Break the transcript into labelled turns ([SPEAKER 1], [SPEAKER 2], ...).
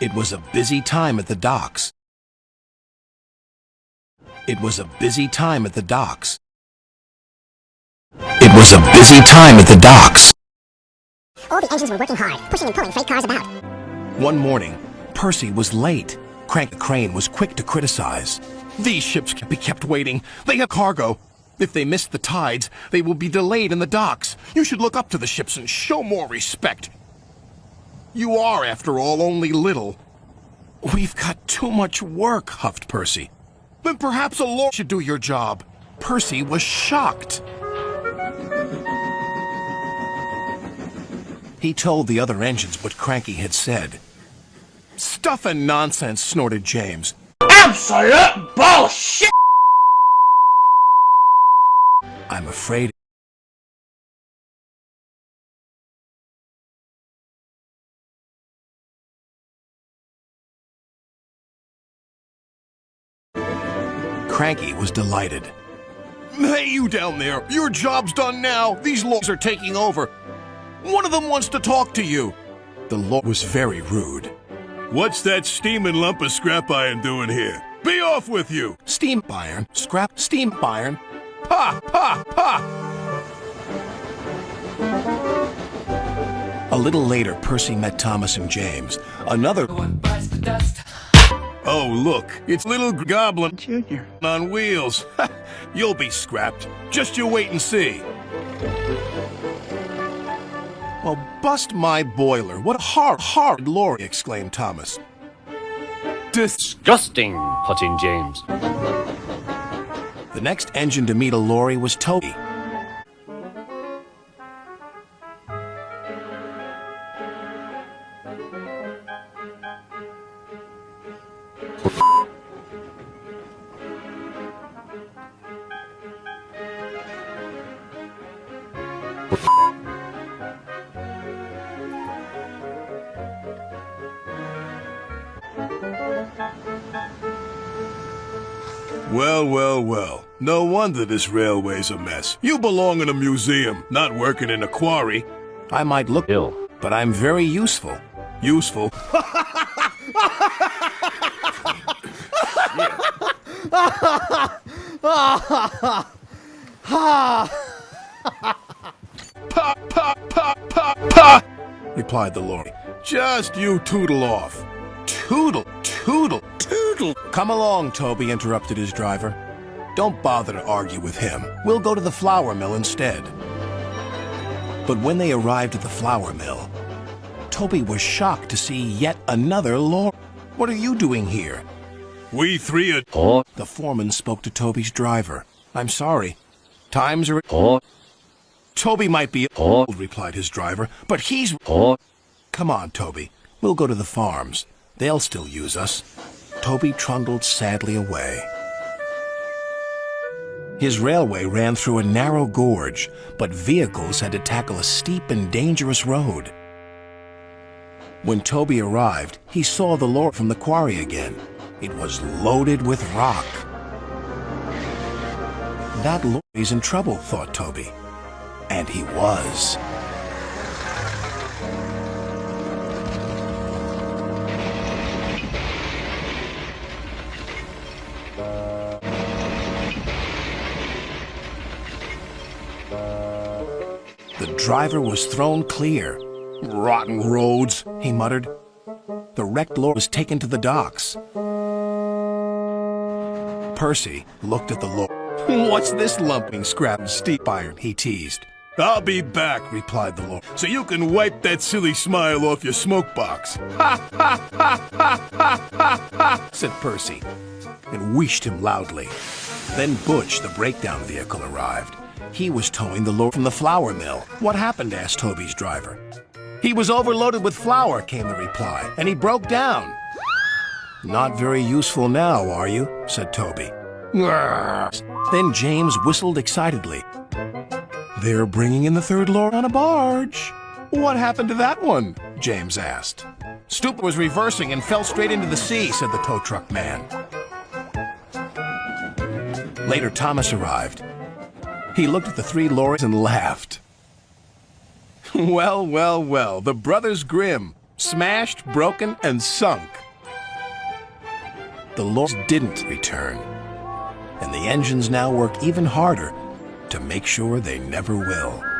[SPEAKER 1] It was a busy time at the docks. It was a busy time at the docks. It was a busy time at the docks.
[SPEAKER 2] All the engines were working hard, pushing and pulling freight cars about.
[SPEAKER 1] One morning, Percy was late. Crank the Crane was quick to criticize. These ships can't be kept waiting. They have cargo. If they miss the tides, they will be delayed in the docks. You should look up to the ships and show more respect. You are, after all, only little. We've got too much work, huffed Percy. Then perhaps a lord should do your job. Percy was shocked. He told the other engines what Cranky had said. Stuff and nonsense, snorted James.
[SPEAKER 3] Absolute bullshit!
[SPEAKER 1] I'm afraid. Cranky was delighted. Hey, you down there! Your job's done now! These lords are taking over! One of them wants to talk to you! The lord was very rude.
[SPEAKER 4] What's that steaming lump of scrap iron doing here? Be off with you!
[SPEAKER 1] Steam iron? Scrap? Steam iron? Ha! Ha! Ha! A little later, Percy met Thomas and James. Another one bites the dust.
[SPEAKER 4] Oh, look, it's little Goblin Jr. on wheels. You'll be scrapped. Just you wait and see.
[SPEAKER 1] Well, bust my boiler. What a hard lorry, exclaimed Thomas.
[SPEAKER 5] Disgusting, put in James.
[SPEAKER 1] The next engine to meet a lorry was Toby.
[SPEAKER 4] Well, well, well. No wonder this railway's a mess. You belong in a museum, not working in a quarry.
[SPEAKER 1] I might look
[SPEAKER 5] ill,
[SPEAKER 1] but I'm very useful.
[SPEAKER 4] Useful.
[SPEAKER 1] Pa, pa, pa, pa, pa, replied the lorry.
[SPEAKER 4] Just you tootle off.
[SPEAKER 1] Toodle, toodle, toodle. Come along, Toby, interrupted his driver. Don't bother to argue with him. We'll go to the flour mill instead. But when they arrived at the flour mill, Toby was shocked to see yet another lorry. What are you doing here?
[SPEAKER 4] We three are...
[SPEAKER 5] Oh.
[SPEAKER 1] The foreman spoke to Toby's driver. I'm sorry. Times are...
[SPEAKER 5] Oh.
[SPEAKER 1] Toby might be old, replied his driver, but he's...
[SPEAKER 5] Oh.
[SPEAKER 1] Come on, Toby. We'll go to the farms. They'll still use us. Toby trundled sadly away. His railway ran through a narrow gorge, but vehicles had to tackle a steep and dangerous road. When Toby arrived, he saw the lorry from the quarry again. It was loaded with rock. That lorry's in trouble, thought Toby. And he was. The driver was thrown clear. Rotten roads, he muttered. The wrecked lorry was taken to the docks. Percy looked at the lorry. What's this lumping scrap and steep iron, he teased.
[SPEAKER 4] I'll be back, replied the lorry, so you can wipe that silly smile off your smoke box.
[SPEAKER 1] Ha, ha, ha, ha, ha, ha, ha, said Percy, and wheeshed him loudly. Then Butch, the breakdown vehicle, arrived. He was towing the lorry from the flour mill. What happened? Asked Toby's driver. He was overloaded with flour, came the reply, and he broke down. Not very useful now, are you? Said Toby. Then James whistled excitedly. They're bringing in the third lorry on a barge. What happened to that one? James asked. Stoop was reversing and fell straight into the sea, said the tow truck man. Later, Thomas arrived. He looked at the three lorries and laughed. Well, well, well, the brothers Grimm. smashed, broken, and sunk. The Lords didn't return, and the engines now work even harder to make sure they never will.